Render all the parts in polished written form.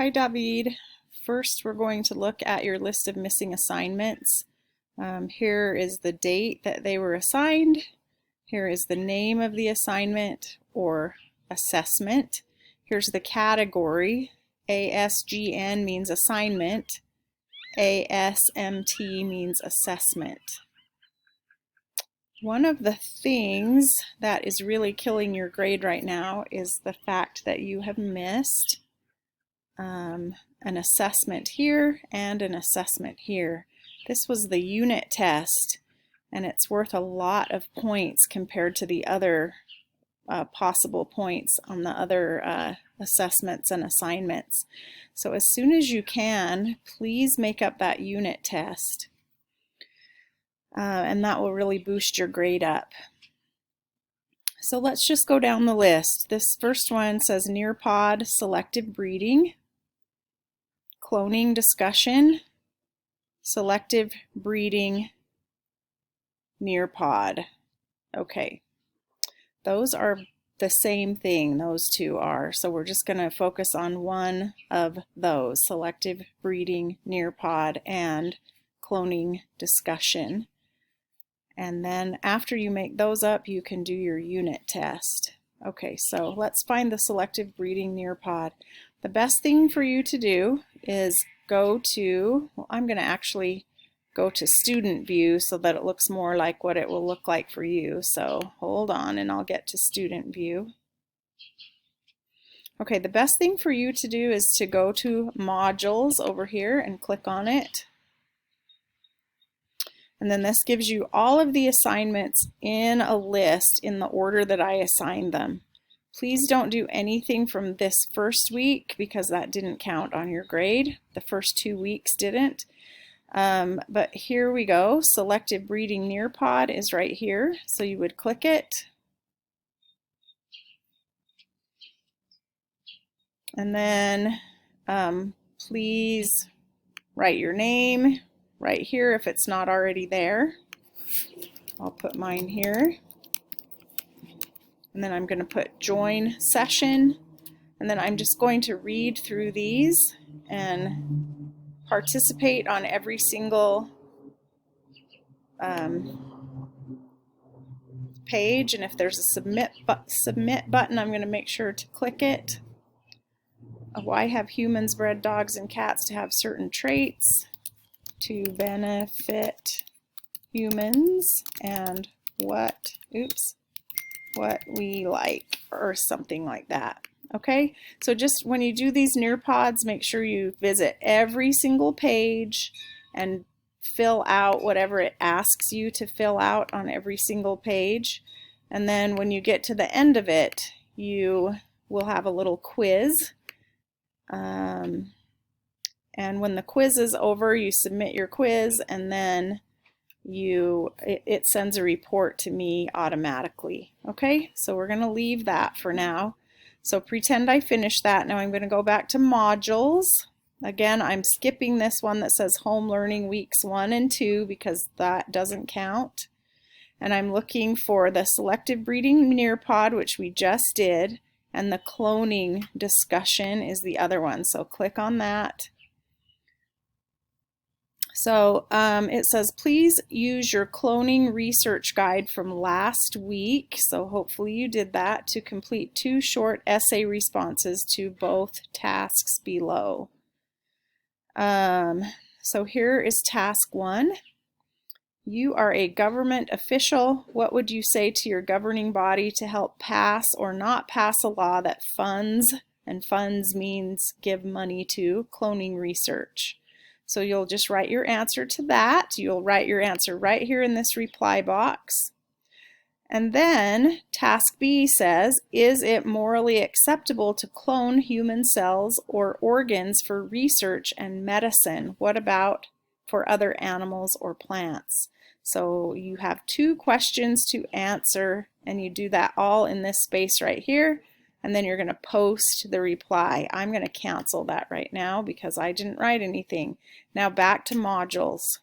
Hi, David. First, we're going to look at your list of missing assignments. Here is the date that they were assigned. Here is the name of the assignment or assessment. Here's the category. ASGN means assignment. ASMT means assessment. One of the things that is really killing your grade right now is the fact that you have missed an assessment here and an assessment here. This was the unit test, and it's worth a lot of points compared to the other possible points on the other assessments and assignments. So as soon as you can, please make up that unit test, and that will really boost your grade up. So let's just go down the list. This first one says Nearpod selective breeding, cloning discussion, selective breeding, Nearpod. Okay, those are the same thing, those two are. So we're just going to focus on one of those, selective breeding, Nearpod, and cloning discussion. And then after you make those up, you can do your unit test. Okay, so let's find the selective breeding Nearpod. The best thing for you to do is go to, well, I'm going to actually go to student view so that it looks more like what it will look like for you. So hold on and I'll get to student view. Okay, the best thing for you to do is to go to modules over here and click on it. And then this gives you all of the assignments in a list in the order that I assigned them. Please don't do anything from this first week because that didn't count on your grade. The first 2 weeks didn't. But here we go. Selective breeding Nearpod is right here. So you would click it. And then please write your name right here if it's not already there. I'll put mine here. And then I'm going to put join session, and then I'm just going to read through these and participate on every single page. And if there's a submit button, I'm going to make sure to click it. Why have humans bred dogs and cats to have certain traits to benefit humans, and what we like, or something like that. Okay, so just when you do these Nearpods, make sure you visit every single page and fill out whatever it asks you to fill out on every single page. And then when you get to the end of it, you will have a little quiz. And when the quiz is over, you submit your quiz, and then it sends a report to me automatically. Okay, so we're going to leave that for now. So pretend I finished that. Now I'm going to go back to modules. Again, I'm skipping this one that says home learning weeks 1 and 2 because that doesn't count. And I'm looking for the selective breeding Nearpod, which we just did, and the cloning discussion is the other one. So click on that. So it says, please use your cloning research guide from last week. So hopefully you did that, to complete 2 short essay responses to both tasks below. So here is task 1. You are a government official. What would you say to your governing body to help pass or not pass a law that funds, and funds means give money to, cloning research? So you'll just write your answer to that. You'll write your answer right here in this reply box. And then task B says, is it morally acceptable to clone human cells or organs for research and medicine? What about for other animals or plants? So you have 2 questions to answer, and you do that all in this space right here. And then you're going to post the reply. I'm going to cancel that right now because I didn't write anything. Now back to modules.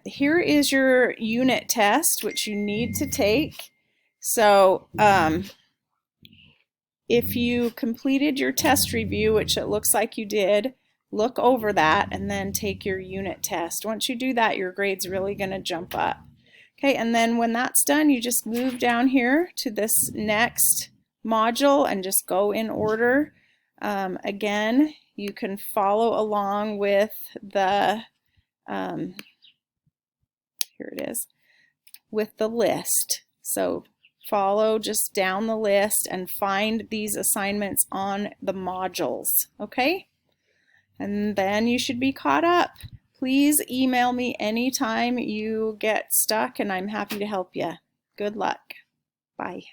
Here is your unit test, which you need to take. So if you completed your test review, which it looks like you did, look over that and then take your unit test. Once you do that, your grade's really going to jump up. Okay, and then when that's done, you just move down here to this next module and just go in order. Again, you can follow along with the, here it is, with the list. So follow just down the list and find these assignments on the modules, okay? And then you should be caught up. Please email me anytime you get stuck and I'm happy to help you. Good luck. Bye.